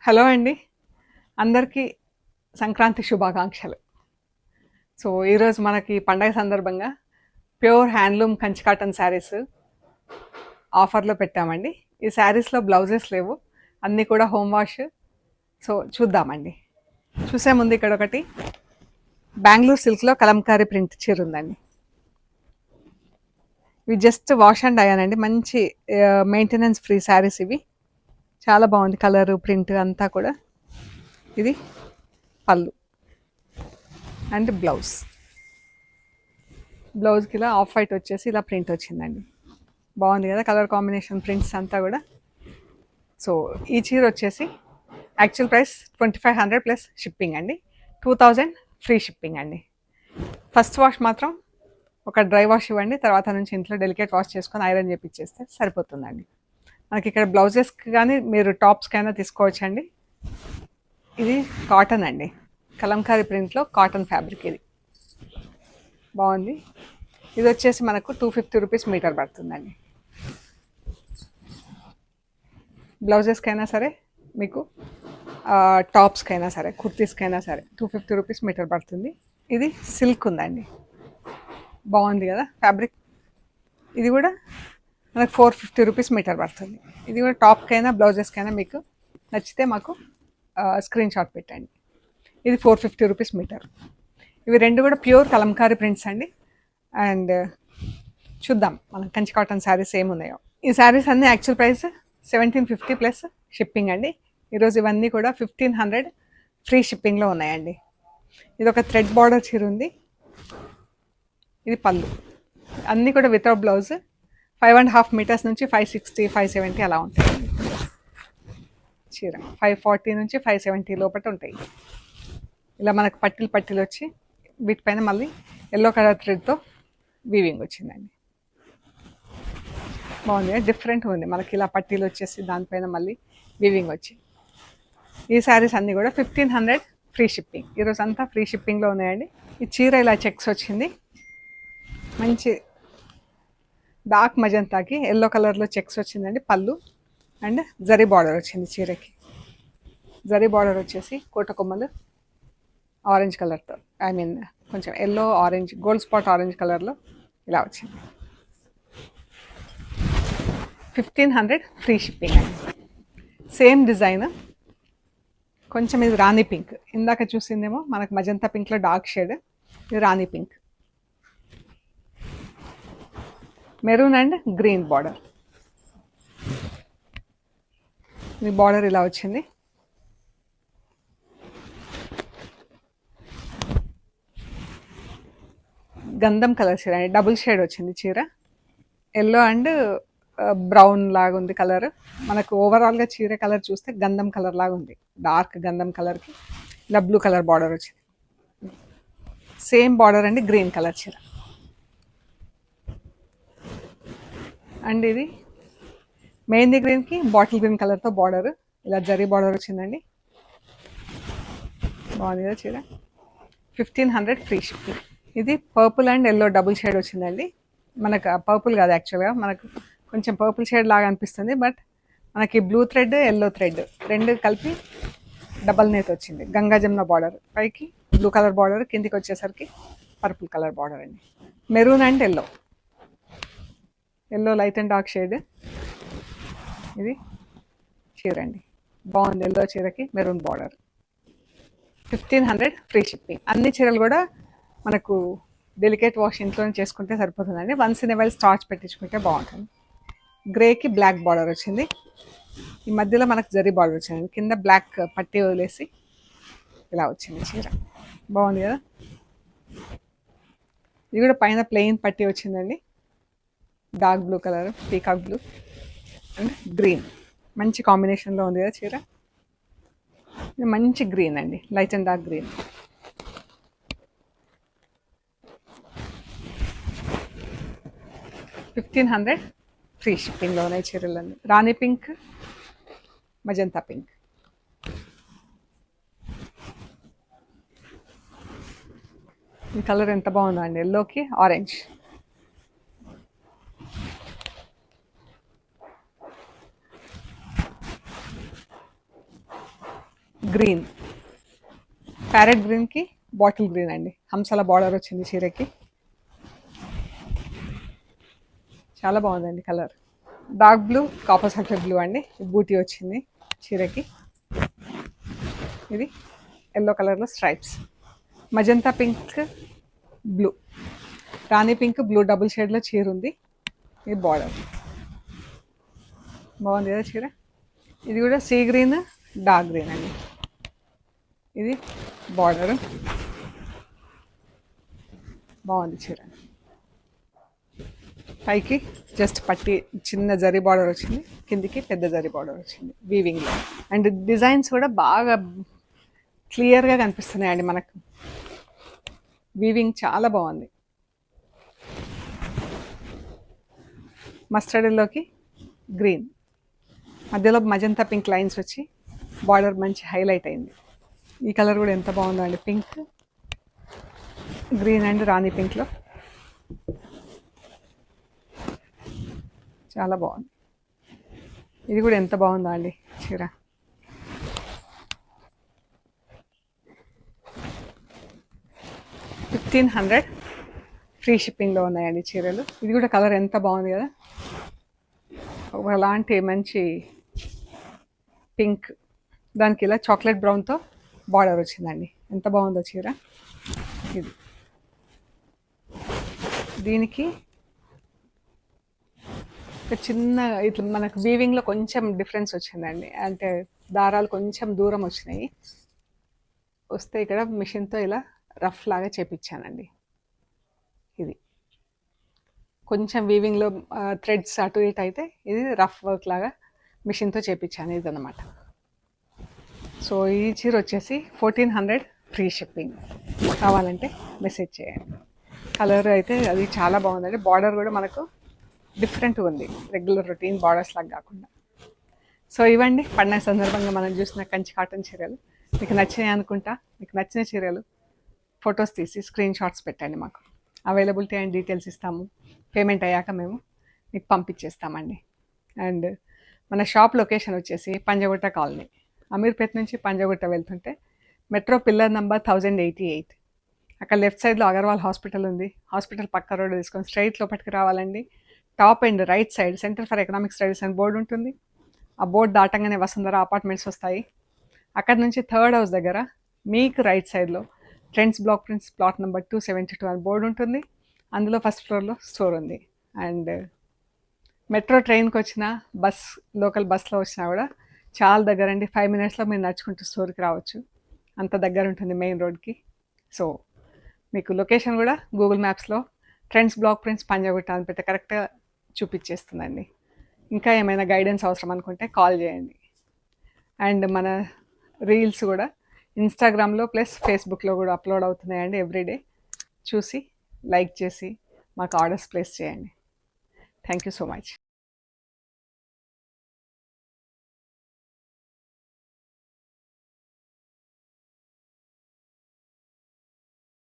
Hello అండి. అందరికీ సంక్రాంతి శుభాకాంక్షలు. సో, ఈరోజు మనకి పండగ సందర్భంగా pure handloom Kanchi cotton saris ఆఫర్‌లో పెట్టామండి. ఈ శారీస్‌లో బ్లౌజెస్ లేవు. అన్నీ కూడా హోమ్ వాష్. సో, చూద్దామండి. చూసే ముందు ఇక్కడొకటి బెంగుళూరు సిల్క్‌లో కలంకారీ ప్రింట్ చీర ఉందండి. ఇవి జస్ట్ వాష్ అండ్ ఐరన్ అండి. మంచి మెయింటెనెన్స్ ఫ్రీ శారీస్ ఇవి. చాలా బాగుంది కలరు, ప్రింట్ అంతా కూడా. ఇది పళ్ళు అండ్ బ్లౌజ్కి ఇలా ఆఫ్ వైట్ వచ్చేసి ఇలా ప్రింట్ వచ్చిందండి. బాగుంది కదా కలర్ కాంబినేషన్, ప్రింట్స్ అంతా కూడా. సో ఈ చీర వచ్చేసి యాక్చువల్ ప్రైస్ 2500 ప్లస్ షిప్పింగ్ అండి. 2000 ఫ్రీ షిప్పింగ్ అండి. ఫస్ట్ వాష్ మాత్రం ఒక డ్రై వాష్ ఇవ్వండి, తర్వాత నుంచి ఇంట్లో డెలికేట్ వాష్ చేసుకొని ఐరన్ చేపిచ్చేస్తే సరిపోతుందండి. మనకి ఇక్కడ బ్లౌజెస్కి కానీ మీరు టాప్స్కైనా తీసుకోవచ్చండి. ఇది కాటన్ అండి, కలంకారీ ప్రింట్లో కాటన్ ఫ్యాబ్రిక్. ఇది బాగుంది. ఇది వచ్చేసి మనకు 250 రూపీస్ మీటర్ పడుతుందండి. బ్లౌజెస్కైనా సరే, మీకు టాప్స్కైనా సరే, కుర్తీస్కైనా సరే 250 రూపీస్ మీటర్ పడుతుంది. ఇది సిల్క్ ఉందండి, బాగుంది కదా ఫ్యాబ్రిక్. ఇది కూడా మనకు 450 రూపీస్ మీటర్ పడుతుంది. ఇది కూడా టాప్కైనా బ్లౌజెస్కైనా మీకు నచ్చితే మాకు స్క్రీన్ షాట్ పెట్టండి. ఇది 450 రూపీస్ మీటర్. ఇవి రెండు కూడా ప్యూర్ కలంకారీ ప్రింట్స్ అండి. అండ్ చూద్దాం మనం కంచి కాటన్ శారీస్ ఏమున్నాయో. ఈ శారీస్ అన్నీ యాక్చువల్ ప్రైస్ 1750 ప్లస్ షిప్పింగ్ అండి. ఈరోజు ఇవన్నీ కూడా 1500 ఫ్రీ షిప్పింగ్లో ఉన్నాయండి. ఇది ఒక థ్రెడ్ బార్డర్ చీర ఉంది. ఇది పళ్ళు. అన్నీ కూడా వితౌట్ బ్లౌజ్. 5.5 మీటర్స్ నుంచి 560, 570 అలా ఉంటాయండి. చీర 540 నుంచి 570 లోపల ఉంటాయి. ఇలా మనకు పట్టీలు వచ్చి వీటిపైన మళ్ళీ ఎల్లో కలర్ థ్రెడ్తో వీవింగ్ వచ్చిందండి. బాగుంది, డిఫరెంట్ ఉంది. మనకి ఇలా పట్టీలు వచ్చేసి దానిపైన మళ్ళీ వీవింగ్ వచ్చి. ఈ శారీస్ అన్నీ కూడా 1500 ఫ్రీ షిప్పింగ్. ఈరోజు అంతా ఫ్రీ షిప్పింగ్లో ఉన్నాయండి. ఈ చీర ఇలా చెక్స్ వచ్చింది, మంచి డార్క్ మజంతాకి ఎల్లో కలర్లో చెక్స్ వచ్చిందండి. పళ్ళు అండ్ జరీ బార్డర్ వచ్చింది చీరకి. జరీ బార్డర్ వచ్చేసి కోటకొమ్మలు ఆరెంజ్ కలర్తో, ఐ మీన్ కొంచెం yellow orange, gold spot orange కలర్లో ఇలా వచ్చింది. 1500 ఫ్రీ షిప్పింగ్ అండి. సేమ్ డిజైన్, కొంచెం ఇది రాణి పింక్. ఇందాక చూసిందేమో మనకు మజంతా పింక్లో డార్క్ షేడ్, ఇది రాణి pink. Maroon and green border. ఈ బార్డర్ ఇలా వచ్చింది. గంధం కలర్ చీర అండి, డబుల్ షేడ్ వచ్చింది చీర. ఎల్లో అండ్ బ్రౌన్ లాగా ఉంది కలర్. మనకు ఓవరాల్గా చీర కలర్ చూస్తే గంధం కలర్ లాగా ఉంది. డార్క్ గంధం కలర్కి ఇలా బ్లూ కలర్ బార్డర్ వచ్చింది. సేమ్ బార్డర్ అండి, గ్రీన్ కలర్ చీర. అండ్ ఇది మెహందీ గ్రీన్కి బాటిల్ గ్రీన్ కలర్తో బార్డర్, ఇలా జరీ బార్డర్ వచ్చిందండి. బాగుంది కదా చీర. 1500 ఫ్రీ షిప్పింగ్. ఇది purple and yellow double shade వచ్చిందండి. మనకు పర్పుల్ కాదు, యాక్చువల్గా మనకు కొంచెం పర్పుల్ షేడ్ లాగా అనిపిస్తుంది, బట్ మనకి బ్లూ థ్రెడ్, ఎల్లో థ్రెడ్ రెండు కలిపి డబల్ నేత్ వచ్చింది. గంగా జమున బార్డర్, పైకి బ్లూ కలర్ బార్డర్, కిందికి వచ్చేసరికి పర్పుల్ కలర్ బార్డర్ అండి. Maroon and yellow light and dark shade. ఇది చీర అండి, బాగుంది. ఎల్లో చీరకి మెరూన్ బార్డర్. 1500 free shipping. అన్ని చీరలు కూడా మనకు డెలికేట్ వాష్ ఇంట్లోనే చేసుకుంటే సరిపోతుందండి. వన్స్ ఇన్ వైల్ స్టార్చ్ పెట్టించుకుంటే బాగుంటుంది. గ్రేకి బ్లాక్ బార్డర్ వచ్చింది. ఈ మధ్యలో మనకు జరీ బార్డర్ వచ్చింది, కింద బ్లాక్ పట్టీ వదిలేసి ఇలా వచ్చింది చీర. బాగుంది కదా. ఇది కూడా పైన ప్లెయిన్ పట్టీ వచ్చిందండి. Dark blue colour, peacock blue and green మంచి కాంబినేషన్లో ఉంది కదా చీర. ఇది మంచి గ్రీన్ అండి, light and dark green. $1500 free షిప్పింగ్లో ఉన్నాయి చీరలన్నీ. రాణి పింక్, మజంతా పింక్. ఈ కలర్ ఎంత బాగుందో అండి, ఎల్లోకి ఆరెంజ్. గ్రీన్, ప్యారెట్ గ్రీన్కి బాటిల్ గ్రీన్ అండి. హంసల బార్డర్ వచ్చింది చీరకి. చాలా బాగుందండి colour. Dark blue, copper sulphate blue అండి. బూటీ వచ్చింది చీరకి. ఇది ఎల్లో కలర్లో స్ట్రైప్స్. మజంతా పింక్, బ్లూ, రాణి పింక్, బ్లూ డబుల్ షేడ్లో చీర ఉంది. ఇది బార్డర్ బాగుంది కదా చీర. ఇది కూడా సీ గ్రీన్, డార్క్ గ్రీన్ అండి. ఇది బార్డర్ బాగుంది చీర. పైకి జస్ట్ పట్టి చిన్న జరీ బార్డర్ వచ్చింది, కిందికి పెద్ద జరీ బార్డర్ వచ్చింది వీవింగ్లో. అండ్ డిజైన్స్ కూడా బాగా క్లియర్గా కనిపిస్తున్నాయండి మనకు. వీవింగ్ చాలా బాగుంది. మస్టర్డ్లోకి గ్రీన్, మధ్యలో మజంతా పింక్ లైన్స్ వచ్చి బార్డర్ మంచి హైలైట్ అయింది. ఈ కలర్ కూడా ఎంత బాగుందో అండి. పింక్, గ్రీన్ అండ్ రాణి పింక్లో చాలా బాగుంది. ఇది కూడా ఎంత బాగుందో అండి చీర. $1,500 ఫ్రీ షిప్పింగ్లో ఉన్నాయండి చీరలు. ఇది కూడా కలర్ ఎంత బాగుంది కదా. ఒకలాంటి మంచి పింక్, దానికి ఇలా చాక్లెట్ బ్రౌన్తో బార్డర్ వచ్చిందండి. ఎంత బాగుందో చీర. ఇది దీనికి ఒక చిన్న ఇట్లా మనకు వీవింగ్లో కొంచెం డిఫరెన్స్ వచ్చిందండి. అంటే దారాలు కొంచెం దూరం వచ్చినాయి. వస్తే ఇక్కడ మిషన్తో ఇలా రఫ్ లాగా చేపించానండి. ఇది కొంచెం వీవింగ్లో థ్రెడ్స్ అటు ఇటు అయితే ఇది రఫ్ వర్క్ లాగా మిషన్తో చేపించాను ఇది అనమాట. సో ఈ చీర వచ్చేసి 1400 ఫ్రీ షిప్పింగ్. కావాలంటే మెసేజ్ చేయండి. కలర్ అయితే అది చాలా బాగుందండి. బార్డర్ కూడా మనకు డిఫరెంట్గా ఉంది, రెగ్యులర్ రొటీన్ బార్డర్స్ లాగా కాకుండా. సో ఇవ్వండి పండగ సందర్భంగా మనం చూసిన కంచి కాటన్ చీరలు. మీకు నచ్చినాయి అనుకుంటా. మీకు నచ్చిన చీరలు ఫొటోస్ తీసి స్క్రీన్ షాట్స్ పెట్టండి. మాకు అవైలబిలిటీ అండ్ డీటెయిల్స్ ఇస్తాము. పేమెంట్ అయ్యాక మేము మీకు పంపించేస్తామండి. అండ్ మన షాప్ లొకేషన్ వచ్చేసి పంజగుట్ట కాలనీ, అమీర్పేట్ నుంచి పంజగుట్ట వెళ్తుంటే మెట్రో పిల్లర్ నెంబర్ 1088. అక్కడ లెఫ్ట్ సైడ్లో అగర్వాల్ హాస్పిటల్ ఉంది. హాస్పిటల్ పక్క రోడ్డు తీసుకొని స్ట్రైట్ లోపలికి రావాలండి. Top and right side centre for economic studies అని బోర్డు ఉంటుంది. ఆ బోర్డు దాటంగానే వసుంధర అపార్ట్మెంట్స్ వస్తాయి. అక్కడ నుంచి థర్డ్ హౌస్ దగ్గర మీకు రైట్ సైడ్లో trends black prints plot number 272 అని బోర్డు ఉంటుంది. అందులో ఫస్ట్ ఫ్లోర్లో స్టోర్ ఉంది. అండ్ మెట్రో ట్రైన్కి వచ్చినా లోకల్ బస్లో వచ్చినా కూడా చాలా దగ్గర అండి. 5 minutesలో మీరు నడుచుకుంటూ స్టోర్కి రావచ్చు. అంత దగ్గర ఉంటుంది మెయిన్ రోడ్కి. సో మీకు లొకేషన్ కూడా గూగుల్ మ్యాప్స్లో ట్రెండ్స్ బ్లాక్ ప్రింట్స్ పంజాగుట్ట అని పెడితే కరెక్ట్గా చూపించేస్తుందండి. ఇంకా ఏమైనా గైడెన్స్ అవసరం అనుకుంటే కాల్ చేయండి. అండ్ మన రీల్స్ కూడా ఇన్స్టాగ్రామ్లో ప్లస్ ఫేస్బుక్లో కూడా అప్లోడ్ అవుతున్నాయండి ఎవ్రీడే. చూసి లైక్ చేసి మాకు ఆర్డర్స్ ప్లేస్ చేయండి. Thank you so much.